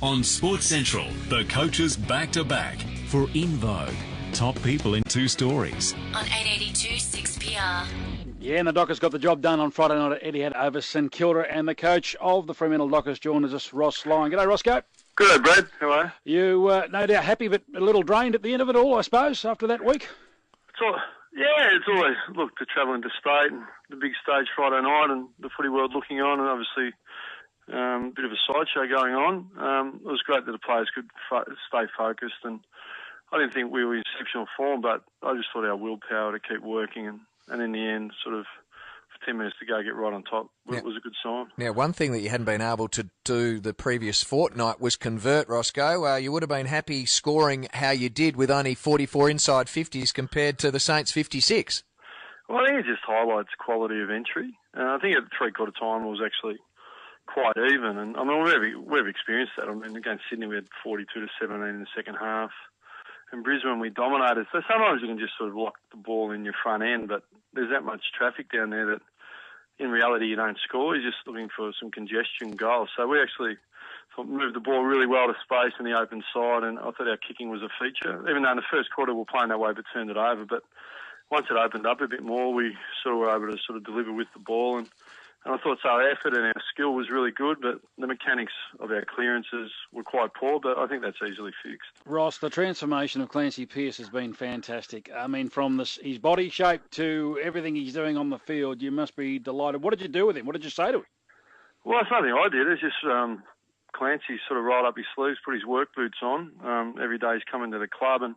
On Sports Central, the coaches back-to-back for In Vogue. Top people in two stories. On 882 6PR. Yeah, and the Dockers got the job done on Friday night at Etihad over St Kilda, and the coach of the Fremantle Dockers joins us, Ross Lyon. G'day, Roscoe. Good, Brad. How are you? You no doubt happy, but a little drained at the end of it all, I suppose, after that week? It's always, look, to travel interstate and the big stage Friday night and the footy world looking on, and obviously a bit of a sideshow going on. It was great that the players could stay focused, and I didn't think we were in exceptional form, but I just thought our willpower to keep working and in the end, sort of 10 minutes to go, get right on top. It was a good sign. Now, one thing that you hadn't been able to do the previous fortnight was convert, Roscoe. You would have been happy scoring how you did with only 44 inside 50s compared to the Saints' 56. Well, I think it just highlights quality of entry. I think at three-quarter time it was actually quite even. And I mean, we've experienced that. I mean, against Sydney we had 42-17 in the second half. In Brisbane we dominated. So sometimes you can just sort of lock the ball in your front end, but there's that much traffic down there that in reality you don't score. You're just looking for some congestion goals. So we actually moved the ball really well to space in the open side, and I thought our kicking was a feature. Even though in the first quarter we were playing that way but turned it over. But once it opened up a bit more, we sort of were able to sort of deliver with the ball. And I thought so our effort and our skill was really good, but the mechanics of our clearances were quite poor, but I think that's easily fixed. Ross, the transformation of Clancy Pearce has been fantastic. I mean, from his body shape to everything he's doing on the field, you must be delighted. What did you do with him? What did you say to him? Well, it's nothing I did. It's just Clancy sort of rolled up his sleeves, put his work boots on. Every day he's coming to the club. And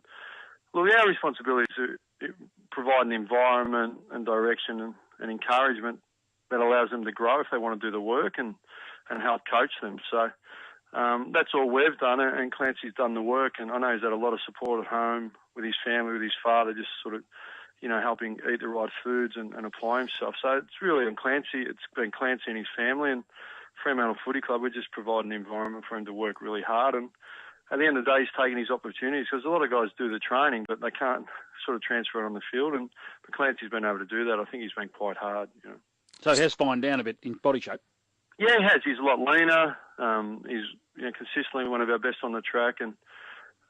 look, our responsibility is to provide an environment and direction and encouragement that allows them to grow if they want to do the work and help coach them. So that's all we've done, and Clancy's done the work. And I know he's had a lot of support at home with his family, with his father, just sort of, helping eat the right foods and apply himself. So it's really on Clancy. It's been Clancy and his family, and Fremantle Footy Club, we just provide an environment for him to work really hard. And at the end of the day, he's taking his opportunities, because a lot of guys do the training, but they can't sort of transfer it on the field. But Clancy's been able to do that. I think he's been quite hard, So he has fined down a bit in body shape. Yeah, he has. He's a lot leaner. He's consistently one of our best on the track, and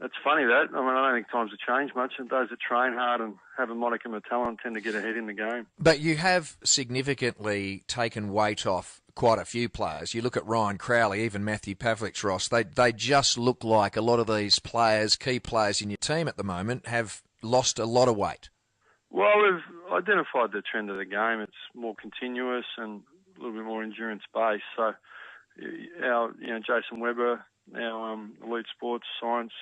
it's funny that. I mean, I don't think times have changed much, and those that train hard and have a modicum of talent tend to get ahead in the game. But you have significantly taken weight off quite a few players. You look at Ryan Crowley, even Matthew Pavlich, Ross. They just look like a lot of these players, key players in your team at the moment, have lost a lot of weight. Well, we've identified the trend of the game. It's more continuous and a little bit more endurance-based. So our, Jason Webber, our elite sports science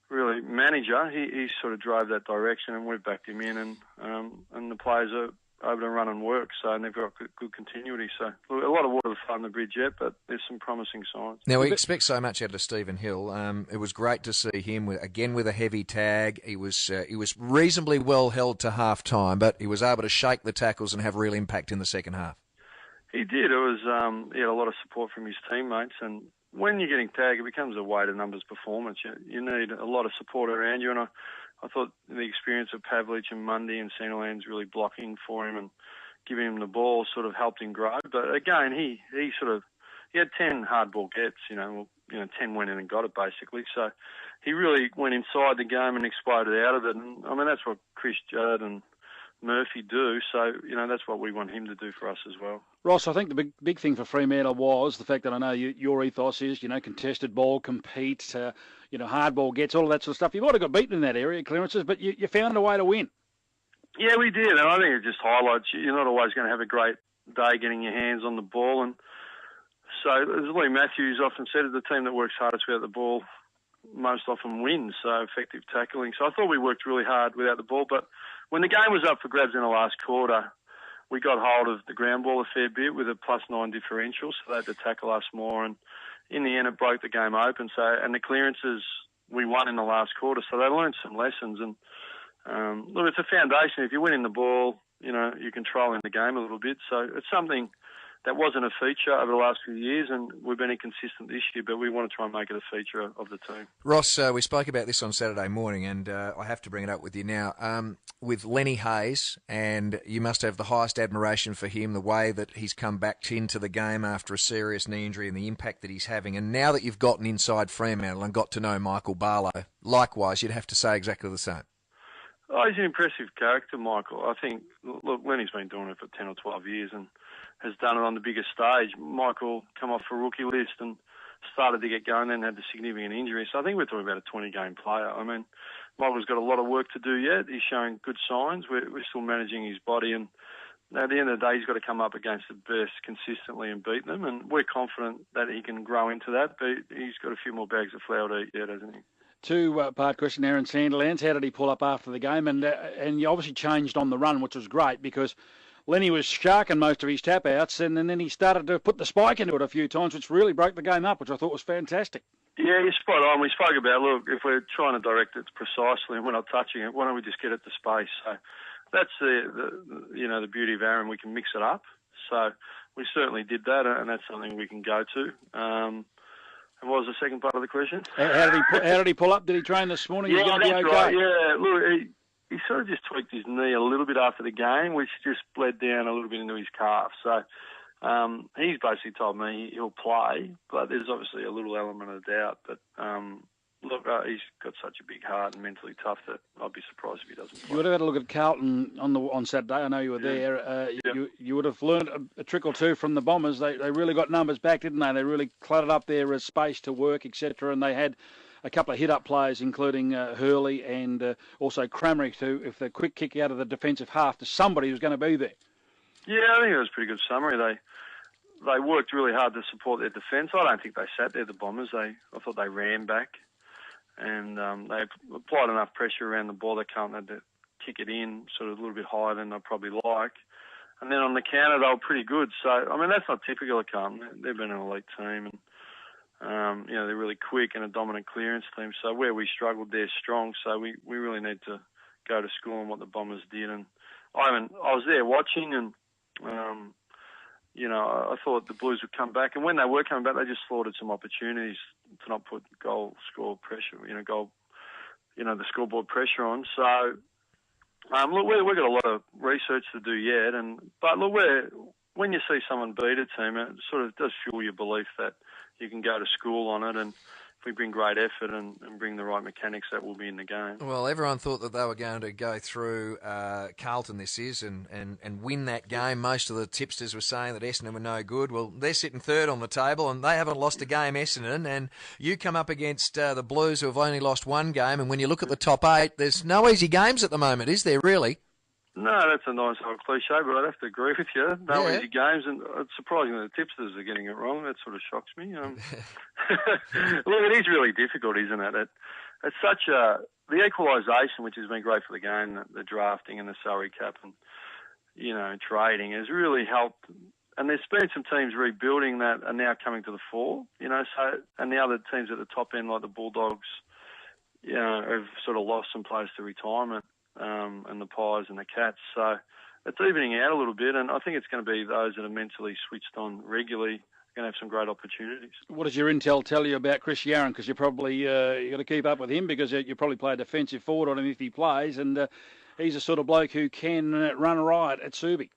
really manager, he sort of drove that direction, and we've backed him in, and the players are able to run and work, and they've got good continuity. So a lot of water to flow on the bridge yet, but there's some promising signs. Now, we expect so much out of Stephen Hill. It was great to see him, again with a heavy tag. He was reasonably well held to half-time, but he was able to shake the tackles and have real impact in the second half. He did. It was he had a lot of support from his teammates, and when you're getting tagged, it becomes a weight of numbers performance. You need a lot of support around you, and I thought the experience of Pavlich and Mundy and Sandilands really blocking for him and giving him the ball sort of helped him grow. But again, he had 10 hardball gets, 10 went in and got it basically. So he really went inside the game and exploded out of it. And I mean, that's what Chris Judd and Murphy do. So, that's what we want him to do for us as well. Ross, I think the big thing for Fremantle was the fact that I know your ethos is, contested ball, compete, hard ball gets, all of that sort of stuff. You might have got beaten in that area, clearances, but you found a way to win. Yeah, we did, and I think it just highlights you're not always going to have a great day getting your hands on the ball. And so, as Lee Matthews often said, the team that works hardest without the ball most often wins, so effective tackling. So I thought we worked really hard without the ball, but when the game was up for grabs in the last quarter, we got hold of the ground ball a fair bit with a +9 differential, so they had to tackle us more, and in the end it broke the game open. So, and the clearances we won in the last quarter, so they learned some lessons. And look, it's a foundation. If you win in the ball, you're controlling the game a little bit. So it's something that wasn't a feature over the last few years, and we've been inconsistent this year, but we want to try and make it a feature of the team. Ross, we spoke about this on Saturday morning, and I have to bring it up with you now. With Lenny Hayes, and you must have the highest admiration for him, the way that he's come back into the game after a serious knee injury and the impact that he's having. And now that you've gotten inside Fremantle and got to know Michael Barlow, likewise, you'd have to say exactly the same. Oh, he's an impressive character, Michael. I think, look, Lenny's been doing it for 10 or 12 years and has done it on the biggest stage. Michael come off a rookie list and started to get going, then had the significant injury. So I think we're talking about a 20-game player. I mean, Michael's got a lot of work to do yet. He's showing good signs. We're still managing his body, and at the end of the day, he's got to come up against the best consistently and beat them. And we're confident that he can grow into that, but he's got a few more bags of flour to eat yet, hasn't he? Two-part question, Aaron Sandilands. How did he pull up after the game? And you obviously changed on the run, which was great because Lenny was sharking most of his tap-outs, and then he started to put the spike into it a few times, which really broke the game up, which I thought was fantastic. Yeah, you're spot on. We spoke about, look, if we're trying to direct it precisely and we're not touching it, why don't we just get it to space? So that's the beauty of Aaron. We can mix it up. So we certainly did that, and that's something we can go to. And what was the second part of the question? How did he pull up? Did he train this morning? Yeah, that's right. Yeah, look, he sort of just tweaked his knee a little bit after the game, which just bled down a little bit into his calf. So he's basically told me he'll play, but there's obviously a little element of doubt. But look, he's got such a big heart and mentally tough that I'd be surprised if he doesn't play. You would have had a look at Carlton on Saturday. I know you were there. You would have learned a trick or two from the Bombers. They really got numbers back, didn't they? They really cluttered up their space to work, etc. And they had a couple of hit-up players, including Hurley and also Cramerick, who, if the quick kick out of the defensive half to somebody who's going to be there. Yeah, I think it was a pretty good summary. They worked really hard to support their defence. I don't think they sat there, the Bombers. I thought they ran back. And they applied enough pressure around the ball that Carlton had to kick it in sort of a little bit higher than they probably like. And then on the counter, they were pretty good. So, I mean, that's not typical of Carlton. They've been an elite team. And, they're really quick and a dominant clearance team. So where we struggled, they're strong. So we really need to go to school on what the Bombers did. And I was there watching and, I thought the Blues would come back. And when they were coming back, they just slaughtered some opportunities to not put the scoreboard pressure on. So, look, we've got a lot of research to do yet. But look, when you see someone beat a team, it sort of does fuel your belief that you can go to school on it. And if we bring great effort and bring the right mechanics, that will be in the game. Well, everyone thought that they were going to go through Carlton and win that game. Most of the tipsters were saying that Essendon were no good. Well, they're sitting third on the table and they haven't lost a game, Essendon. And you come up against the Blues, who have only lost one game. And when you look at the top 8, there's no easy games at the moment, is there really? No, that's a nice old cliche, but I'd have to agree with you. No easy games, and it's surprising that the tipsters are getting it wrong. That sort of shocks me. Look, it is really difficult, isn't it? It's such the equalisation, which has been great for the game, the drafting and the salary cap and, trading has really helped. And there's been some teams rebuilding that are now coming to the fore, and the other teams at the top end, like the Bulldogs, have sort of lost some players to retirement. And the Pies and the Cats. So it's evening out a little bit, and I think it's going to be those that are mentally switched on regularly are going to have some great opportunities. What does your intel tell you about Chris Yarran? Because you probably you got to keep up with him because you probably play a defensive forward on him if he plays, and he's a sort of bloke who can run riot at Subi.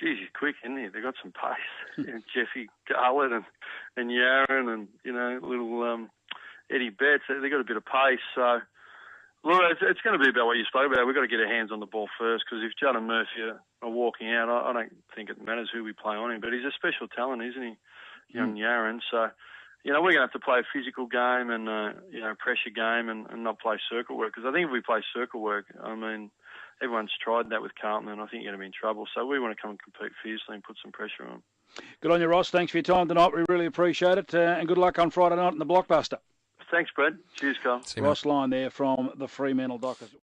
Geez, he's quick, isn't he? They've got some pace. Jeffy Garlett and Yarran and, little Eddie Betts. They've got a bit of pace, so... Look, it's going to be about what you spoke about. We've got to get our hands on the ball first because if Judd and Murphy are walking out, I don't think it matters who we play on him. But he's a special talent, isn't he, young Yarran? So, we're going to have to play a physical game and, pressure game and not play circle work. Because I think if we play circle work, everyone's tried that with Carlton and I think you're going to be in trouble. So we want to come and compete fiercely and put some pressure on. Good on you, Ross. Thanks for your time tonight. We really appreciate it. And good luck on Friday night in the Blockbuster. Thanks, Brad. Cheers, Karl. Ross Lyon there from the Fremantle Dockers.